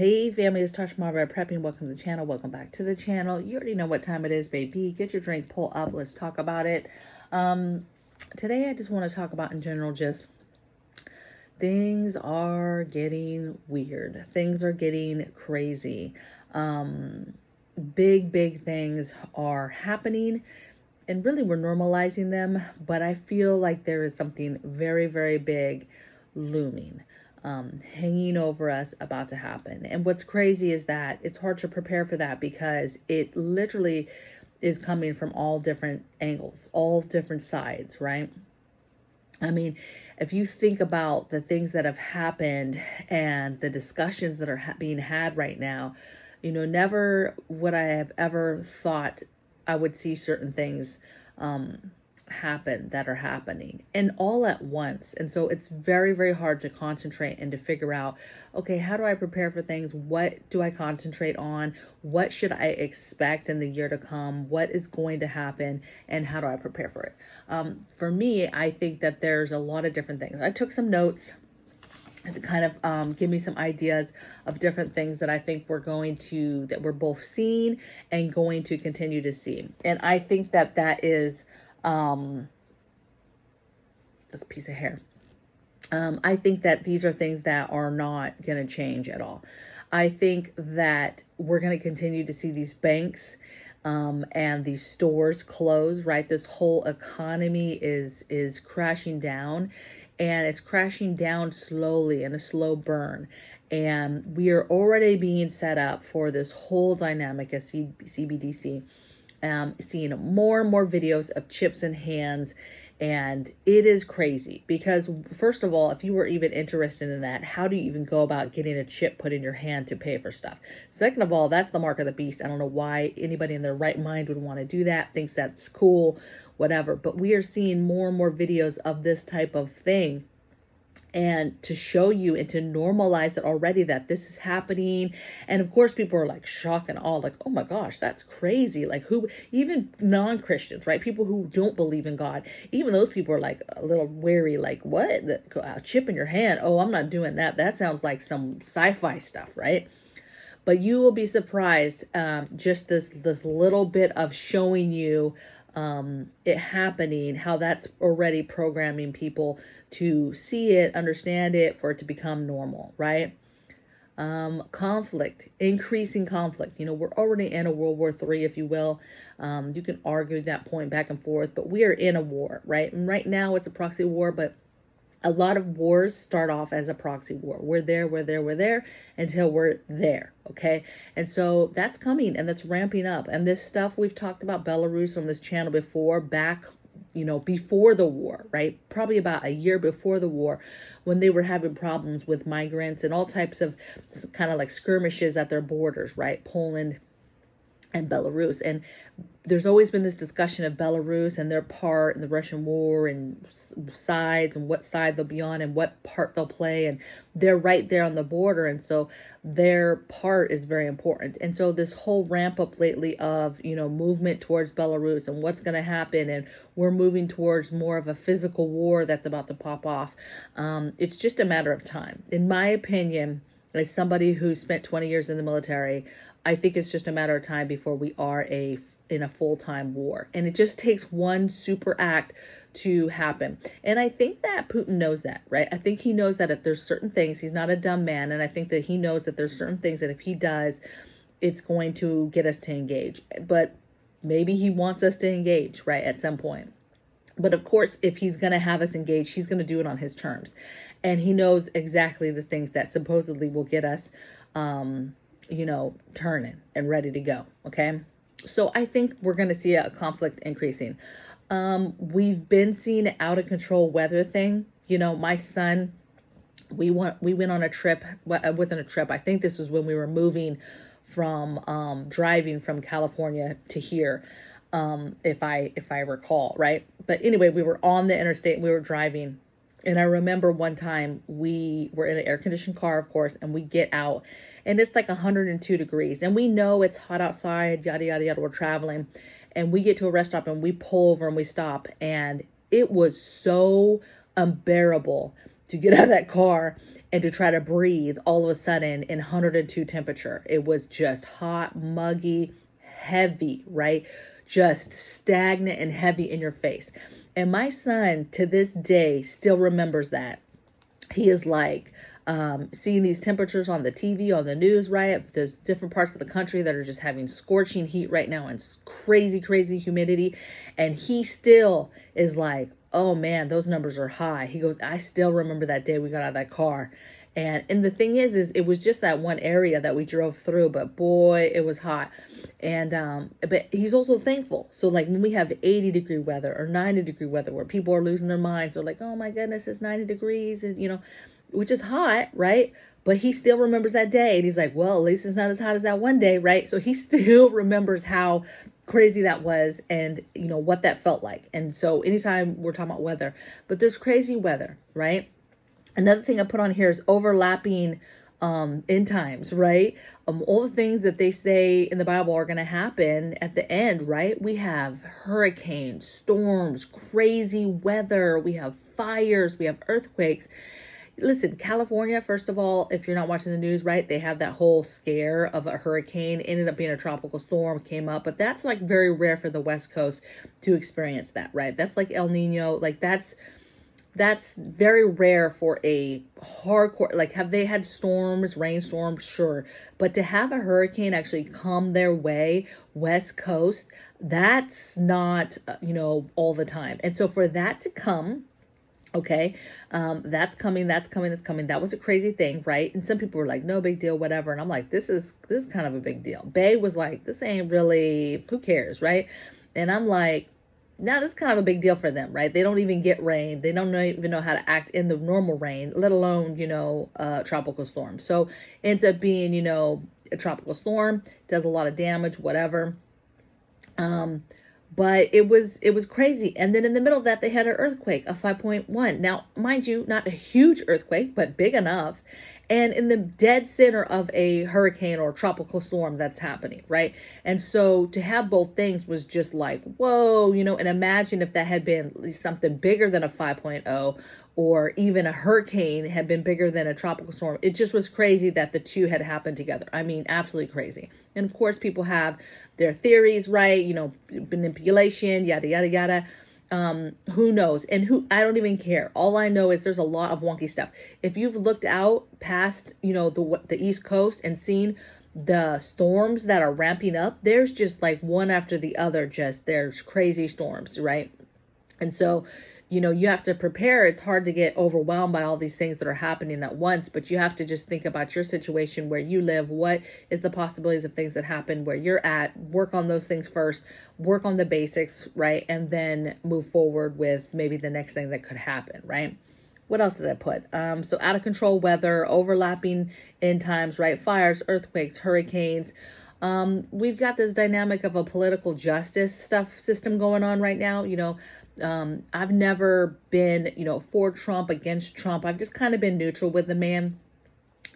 Hey family, it's Tasha MAMABEAR Welcome to the channel. Welcome back to the channel. You already know what time it is, baby. Get your drink, pull up. Let's talk about it. Today I just want to talk about in general, just things are getting weird. Things are getting crazy. Big things are happening, and really we're normalizing them, but I feel like there is something very big looming, hanging over us, about to happen. And what's crazy is that it's hard to prepare for that because it literally is coming from all different angles, all different sides, right? I mean, if you think about the things that have happened and the discussions that are being had right now, you know, never would I have ever thought I would see certain things happen that are happening, and all at once. And so it's very hard to concentrate and to figure out, okay, how do I prepare for things? What do I concentrate on? What should I expect in the year to come? What is going to happen? And how do I prepare for it? For me, I think that there's a lot of different things. I took some notes to kind of give me some ideas of different things that I think that we're both seeing and going to continue to see. And I think that that is this piece of hair. I think that these are things that are not going to change at all. I think that we're going to continue to see these banks and these stores close, right? This whole economy is crashing down, and it's crashing down slowly in a slow burn. And we are already being set up for this whole dynamic of CBDC. Seeing more and more videos of chips in hands, and it is crazy because, first of all, if you were even interested in that, how do you even go about getting a chip put in your hand to pay for stuff? Second of all, that's the mark of the beast. I don't know why anybody in their right mind would want to do that, thinks that's cool, whatever. But we are seeing more and more videos of this type of thing, and to show you and to normalize it already that this is happening. And of course, people are like shocked and all like, oh my gosh, that's crazy. Like, who, even non-Christians, right? People who don't believe in God, even those people are like a little wary, like, what? A chip in your hand? Oh, I'm not doing that. That sounds like some sci-fi stuff, right? But you will be surprised, just this little bit of showing you it happening, how that's already programming people to see it, understand it, for it to become normal, right? Conflict, increasing conflict. You know, we're already in a World War III, if you will. You can argue that point back and forth, but we are in a war, right? And right now it's a proxy war, but a lot of wars start off as a proxy war. We're there until we're there, okay? And so that's coming, and that's ramping up. And this stuff, we've talked about Belarus on this channel before, back, you know, before the war, right? Probably about a year before the war, when they were having problems with migrants and all types of kind of like skirmishes at their borders, right? Poland and Belarus. And there's always been this discussion of Belarus and their part in the Russian war, and sides, and what side they'll be on and what part they'll play. And they're right there on the border. And so their part is very important. And so this whole ramp up lately of, you know, movement towards Belarus and what's going to happen, and we're moving towards more of a physical war that's about to pop off. It's just a matter of time. In my opinion, as somebody who spent 20 years in the military, I think it's just a matter of time before we are in a full-time war. And it just takes one super act to happen. And I think that Putin knows that, right? I think he knows that if there's certain things, he's not a dumb man. And I think that he knows that there's certain things that if he does, it's going to get us to engage. But maybe he wants us to engage, right, at some point. But of course, if he's going to have us engage, he's going to do it on his terms. And he knows exactly the things that supposedly will get us, you know, turning and ready to go. Okay. So I think we're going to see a conflict increasing. We've been seeing out of control weather thing. You know, my son, we went on a trip. Well, it wasn't a trip. I think this was when we were moving from, driving from California to here. If I recall, right? But anyway, we were on the interstate and we were driving. And I remember one time we were in an air-conditioned car, of course, and we get out and it's like 102 degrees. And we know it's hot outside, yada, yada, yada. We're traveling and we get to a rest stop and we pull over and we stop. And it was so unbearable to get out of that car and to try to breathe all of a sudden in 102 temperature. It was just hot, muggy, heavy, right? Just stagnant and heavy in your face. And my son to this day still remembers that. He is like, seeing these temperatures on the TV, on the news, right? There's different parts of the country that are just having scorching heat right now and crazy, crazy humidity. And he still is like, oh man, those numbers are high. He goes, I still remember that day we got out of that car. And the thing is it was just that one area that we drove through, but boy, it was hot. And, but he's also thankful. So like when we have 80-degree weather or 90-degree weather where people are losing their minds, they're like, oh my goodness, it's 90 degrees, and, you know, which is hot, right? But he still remembers that day. And he's like, well, at least it's not as hot as that one day, right? So he still remembers how crazy that was and, you know, what that felt like. And so anytime we're talking about weather, but there's crazy weather, right? Another thing I put on here is overlapping end times, right? All the things that they say in the Bible are going to happen at the end, right? We have hurricanes, storms, crazy weather. We have fires. We have earthquakes. Listen, California, first of all, if you're not watching the news, right, they have that whole scare of a hurricane, ended up being a tropical storm, came up, but that's like very rare for the West Coast to experience that, right? That's like El Nino, like that's very rare for a hardcore, like have they had storms, rainstorms? Sure. But to have a hurricane actually come their way, West Coast, that's not, you know, all the time. And so for that to come, okay, that's coming. That was a crazy thing, right? And some people were like, no big deal, whatever. And I'm like, this is kind of a big deal. Bay was like, this ain't really, who cares, right? And I'm like, now this is kind of a big deal for them, right? They don't even get rain. They don't even know how to act in the normal rain, let alone, you know, tropical storm. So ends up being, you know, a tropical storm, does a lot of damage, whatever. But it was crazy. And then in the middle of that, they had an earthquake, a 5.1. Now, mind you, not a huge earthquake, but big enough. And in the dead center of a hurricane or tropical storm that's happening, right? And so to have both things was just like, whoa, you know, and imagine if that had been something bigger than a 5.0 or even a hurricane had been bigger than a tropical storm. It just was crazy that the two had happened together. I mean, absolutely crazy. And of course, people have their theories, right? You know, manipulation, yada, yada, yada. Who knows? And I don't even care. All I know is there's a lot of wonky stuff. If you've looked out past, you know, the East Coast and seen the storms that are ramping up, there's just like one after the other, there's crazy storms, right? And so, you know, you have to prepare. It's hard to get overwhelmed by all these things that are happening at once, but you have to just think about your situation where you live. What is the possibilities of things that happen where you're at? Work on those things first, work on the basics, right? And then move forward with maybe the next thing that could happen, right? What else did I put? So out of control weather, overlapping end times, right? Fires, earthquakes, hurricanes. We've got this dynamic of a political justice system going on right now, you know. I've never been, you know, for Trump, against Trump. I've just kind of been neutral with the man.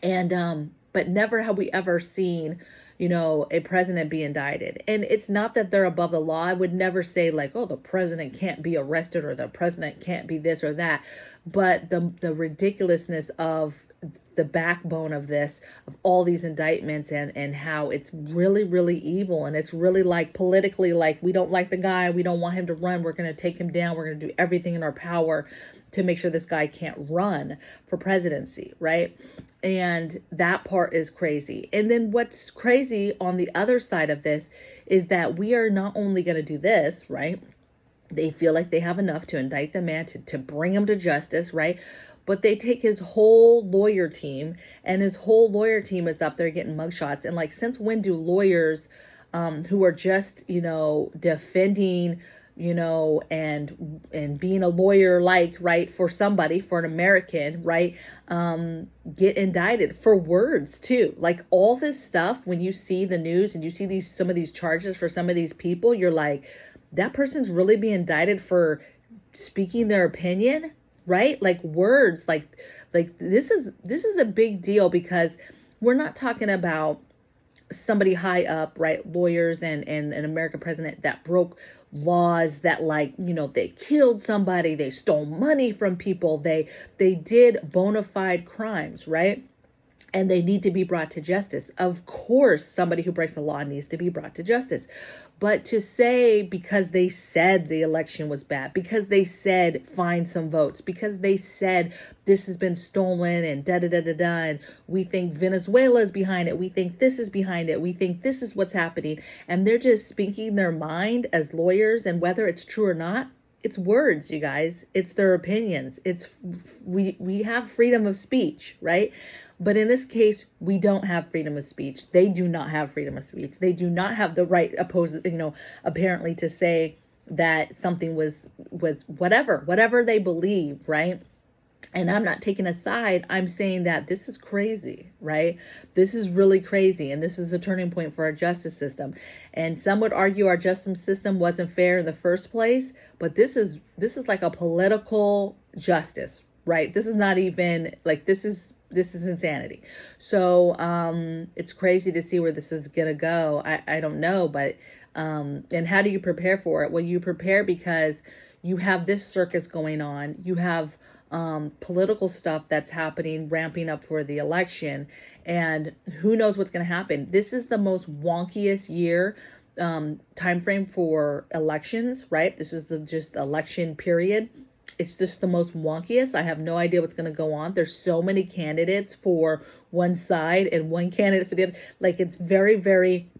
And, but never have we ever seen, you know, a president be indicted. And it's not that they're above the law. I would never say like, oh, the president can't be arrested or the president can't be this or that. But the ridiculousness of the backbone of this, of all these indictments and how it's really, really evil. And it's really like politically, like we don't like the guy. We don't want him to run. We're going to take him down. We're going to do everything in our power to make sure this guy can't run for presidency, right? And that part is crazy. And then what's crazy on the other side of this is that we are not only going to do this, right? They feel like they have enough to indict the man, to bring him to justice, right? But they take his whole lawyer team, and his whole lawyer team is up there getting mugshots. And like, since when do lawyers who are just, you know, defending, you know, and being a lawyer, like, right, for somebody, for an American, right, get indicted for words too? Like all this stuff, when you see the news and you see some of these charges for some of these people, you're like, that person's really being indicted for speaking their opinion, right? Like words, like this is a big deal, because we're not talking about somebody high up, right? Lawyers and an American president that broke laws that, like, they killed somebody, they stole money from people, they did bona fide crimes, right? And they need to be brought to justice. Of course, somebody who breaks the law needs to be brought to justice. But to say because they said the election was bad, because they said find some votes, because they said this has been stolen and da-da-da-da-da, and we think Venezuela is behind it, we think this is behind it, we think this is what's happening, and they're just speaking their mind as lawyers, and whether it's true or not, it's words, you guys. It's their opinions. We have freedom of speech, right? But in this case, we don't have freedom of speech. They do not have freedom of speech. They do not have the right apparently to say that something was whatever they believe, right? And I'm not taking a side. I'm saying that this is crazy, right? This is really crazy. And this is a turning point for our justice system. And some would argue our justice system wasn't fair in the first place. But this is like a political justice, right? This is not even like, this is insanity. So it's crazy to see where this is going to go. I don't know. But and how do you prepare for it? Well, you prepare because you have this circus going on. You have political stuff that's happening, ramping up for the election, and who knows what's going to happen. This is the most wonkiest year time frame for elections, right? This is the just election period. It's just the most wonkiest. I have no idea what's going to go on. There's so many candidates for one side and one candidate for the other. Like, it's very, very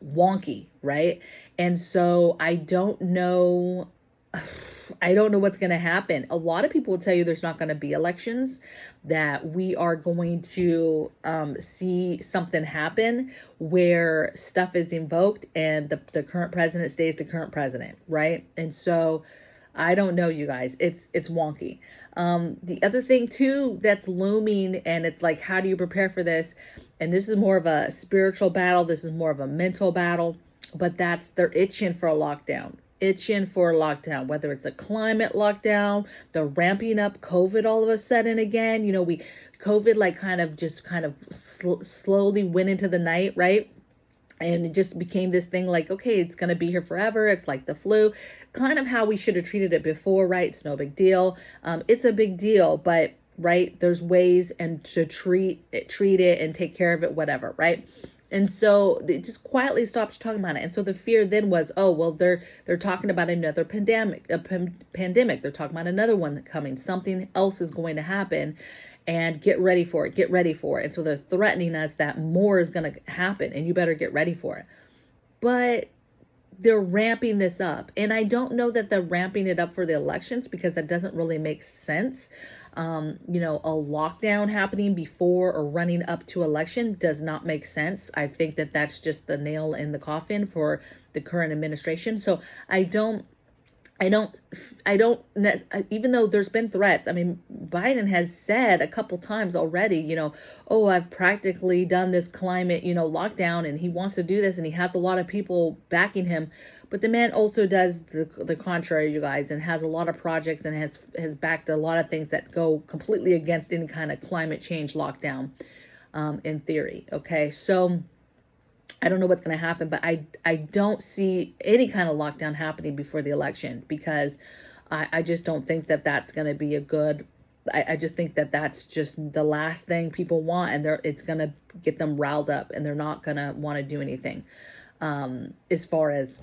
wonky, right? And so I don't know what's going to happen. A lot of people will tell you there's not going to be elections, that we are going to see something happen where stuff is invoked and the current president stays the current president, right? And so I don't know, you guys. It's wonky. The other thing too that's looming, and it's like, how do you prepare for this? And this is more of a spiritual battle. This is more of a mental battle. But they're itching for a lockdown. Whether it's a climate lockdown, the ramping up COVID all of a sudden again. COVID like kind of slowly went into the night, right? And it just became this thing like, okay, it's going to be here forever. It's like the flu, kind of how we should have treated it before, right? It's no big deal. It's a big deal, but right, there's ways and to treat it and take care of it, whatever, right? And so they just quietly stopped talking about it. And so the fear then was, oh, well, they're talking about another pandemic. They're talking about another one coming. Something else is going to happen. And get ready for it. And so they're threatening us that more is going to happen and you better get ready for it. But they're ramping this up. And I don't know that they're ramping it up for the elections, because that doesn't really make sense. A lockdown happening before or running up to election does not make sense. I think that that's just the nail in the coffin for the current administration. So I don't, even though there's been threats. I mean, Biden has said a couple times already, oh, I've practically done this climate, lockdown, and he wants to do this, and he has a lot of people backing him. But the man also does the contrary, you guys, and has a lot of projects and has backed a lot of things that go completely against any kind of climate change lockdown, in theory. Okay, so I don't know what's going to happen, but I don't see any kind of lockdown happening before the election, because I just don't think that that's going to be a good. I just think that that's just the last thing people want, and it's going to get them riled up, and they're not going to want to do anything as far as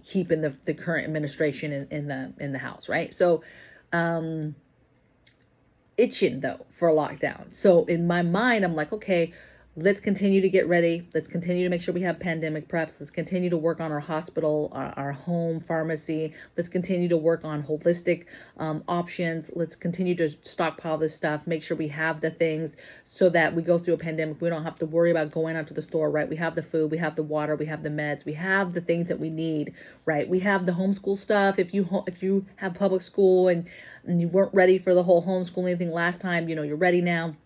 keeping the current administration in the House, right? So itching though for a lockdown. So in my mind, I'm like, okay, let's continue to get ready. Let's continue to make sure we have pandemic preps. Let's continue to work on our hospital, our home pharmacy. Let's continue to work on holistic options. Let's continue to stockpile this stuff, make sure we have the things so that we go through a pandemic. We don't have to worry about going out to the store, right? We have the food, we have the water, we have the meds, we have the things that we need, right? We have the homeschool stuff. If you have public school and you weren't ready for the whole homeschooling thing last time, you're ready now.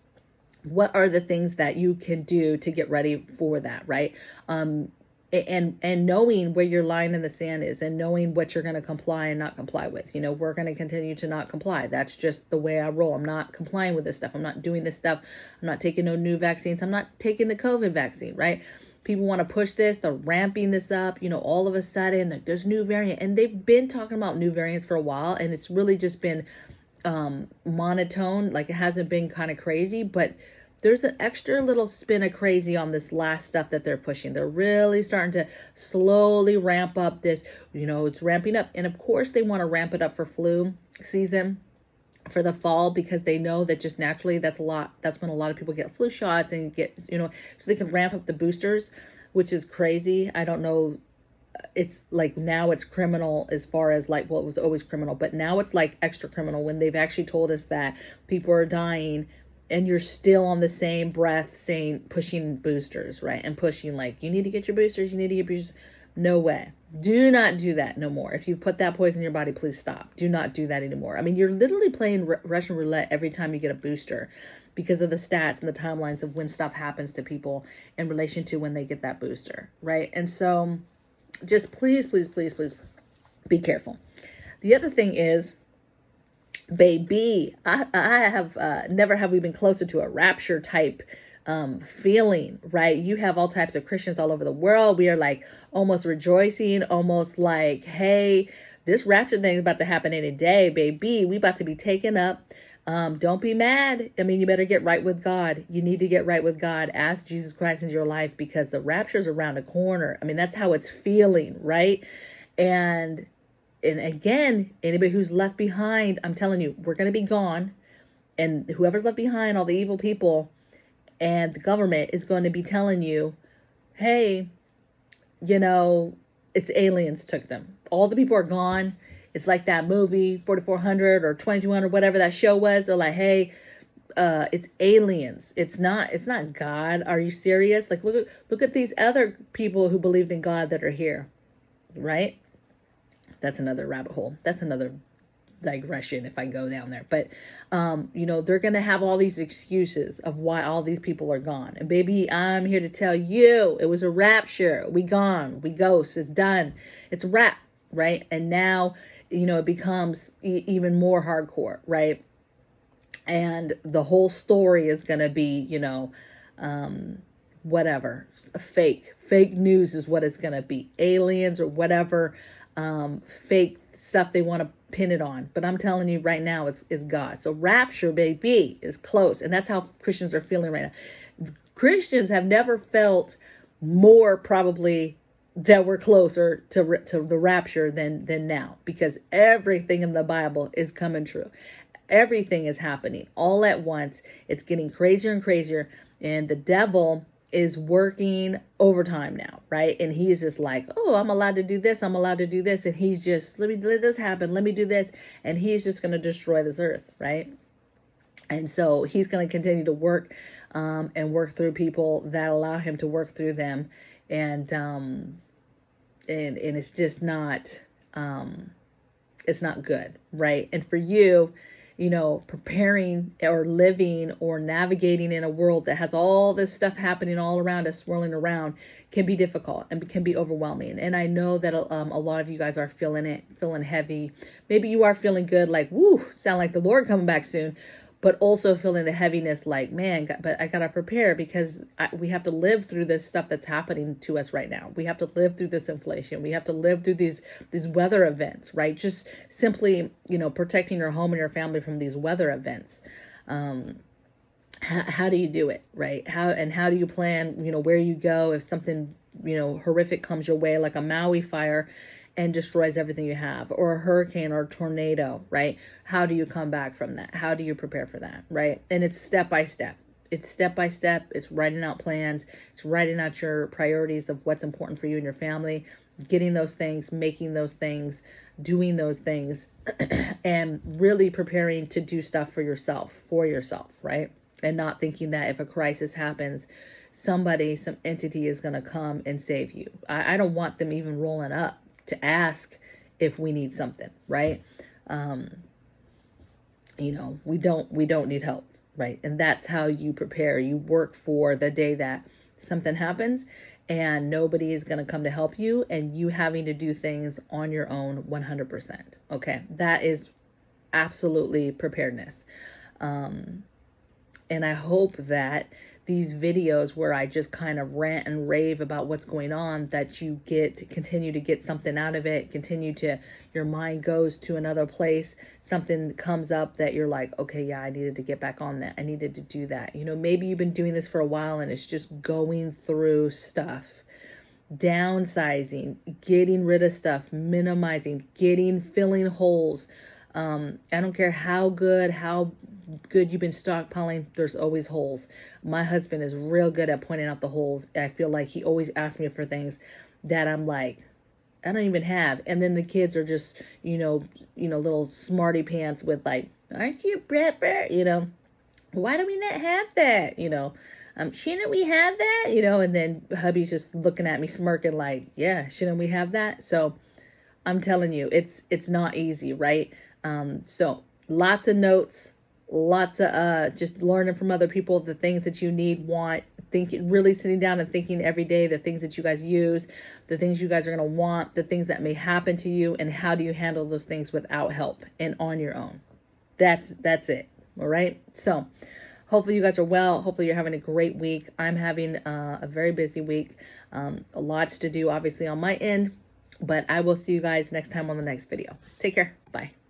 What are the things that you can do to get ready for that, right? And knowing where your line in the sand is, and knowing what you're going to comply and not comply with. We're going to continue to not comply. That's just the way I roll. I'm not complying with this stuff. I'm not doing this stuff. I'm not taking no new vaccines. I'm not taking the COVID vaccine, right? people want to push this, they're ramping this up, all of a sudden, like, there's new variant. And they've been talking about new variants for a while, and it's really just been monotone. Like, it hasn't been kind of crazy, but there's an extra little spin of crazy on this last stuff that they're pushing. They're really starting to slowly ramp up this, it's ramping up. And of course they want to ramp it up for flu season for the fall, because they know that just naturally that's when a lot of people get flu shots and get, so they can ramp up the boosters, which is crazy. I don't know. It's like, now it's criminal as far as like, well, it was always criminal, but now it's like extra criminal when they've actually told us that people are dying, and you're still on the same breath saying, pushing boosters, right? And pushing like, you need to get your boosters, you need to get boosters. No way. Do not do that no more. If you've put that poison in your body, please stop. Do not do that anymore. I mean, you're literally playing Russian roulette every time you get a booster, because of the stats and the timelines of when stuff happens to people in relation to when they get that booster, right? And so just please, please, please, please be careful. The other thing is, baby, I have never have we been closer to a rapture type feeling, right? You have all types of Christians all over the world. We are like almost rejoicing, almost like, hey, this rapture thing is about to happen any day, baby. We about to be taken up. Don't be mad. I mean, you better get right with God. You need to get right with God. Ask Jesus Christ into your life, because the rapture is around the corner. I mean, that's how it's feeling, right? And again, anybody who's left behind, I'm telling you, we're going to be gone. And whoever's left behind, all the evil people and the government, is going to be telling you, hey, it's aliens took them. All the people are gone. It's like that movie 4400 or 2200, whatever that show was. They're like, hey, it's aliens. It's not God. Are you serious? Like, look at these other people who believed in God that are here, right? That's another rabbit hole. That's another digression if I go down there. But, they're going to have all these excuses of why all these people are gone. And baby, I'm here to tell you, it was a rapture. We gone. We ghost. It's done. It's a wrap, right? And now, it becomes even more hardcore, right? And the whole story is going to be, whatever. Fake news is what it's going to be. Aliens or whatever. Fake stuff they want to pin it on. But I'm telling you right now, it's God. So rapture, baby, is close. And that's how Christians are feeling right now. Christians have never felt more probably that we're closer to the rapture than now, because everything in the Bible is coming true. Everything is happening all at once. It's getting crazier and crazier. And the devil is working overtime now, right? And he's just like, oh, I'm allowed to do this. I'm allowed to do this. And he's just, let this happen. Let me do this. And he's just going to destroy this earth, right? And so he's going to continue to work and work through people that allow him to work through them. And it's just not, it's not good, right? And for you, preparing or living or navigating in a world that has all this stuff happening all around us, swirling around, can be difficult and can be overwhelming. And I know that a lot of you guys are feeling heavy. Maybe you are feeling good, like, woo, sound like the Lord coming back soon, but also feeling the heaviness like, man, but I got to prepare, because we have to live through this stuff that's happening to us right now. We have to live through this inflation. We have to live through these weather events, right? Just simply, protecting your home and your family from these weather events. How do you do it, right? How do you plan, where you go if something, horrific comes your way, like a Maui fire and destroys everything you have, or a hurricane or a tornado, right? How do you come back from that? How do you prepare for that, right? And it's step by step. It's step by step. It's writing out plans. It's writing out your priorities of what's important for you and your family, getting those things, making those things, doing those things, and really preparing to do stuff for yourself, right? And not thinking that if a crisis happens, some entity is going to come and save you. I don't want them even rolling up to ask if we need something, right? We don't need help, right? And that's how you prepare. You work for the day that something happens and nobody is going to come to help you, and you having to do things on your own 100%. Okay. That is absolutely preparedness. And I hope that these videos where I just kind of rant and rave about what's going on, that you continue to get something out of it, your mind goes to another place, something comes up that you're like, okay, yeah, I needed to get back on that. I needed to do that. You know, maybe you've been doing this for a while and it's just going through stuff, downsizing, getting rid of stuff, minimizing, filling holes. I don't care how good you've been stockpiling, there's always holes. My husband is real good at pointing out the holes. I feel like he always asks me for things that I'm like, I don't even have. And then the kids are just, little smarty pants with like, aren't you a prepper? You know, why do we not have that? Shouldn't we have that? And then hubby's just looking at me smirking like, yeah, shouldn't we have that? So I'm telling you, it's not easy, right? So lots of notes, lots of just learning from other people, the things that you need, want, really sitting down and thinking every day, the things that you guys use, the things you guys are going to want, the things that may happen to you, and how do you handle those things without help and on your own. That's it. All right. So hopefully you guys are well. Hopefully you're having a great week. I'm having a very busy week. Lots to do, obviously, on my end, but I will see you guys next time on the next video. Take care. Bye.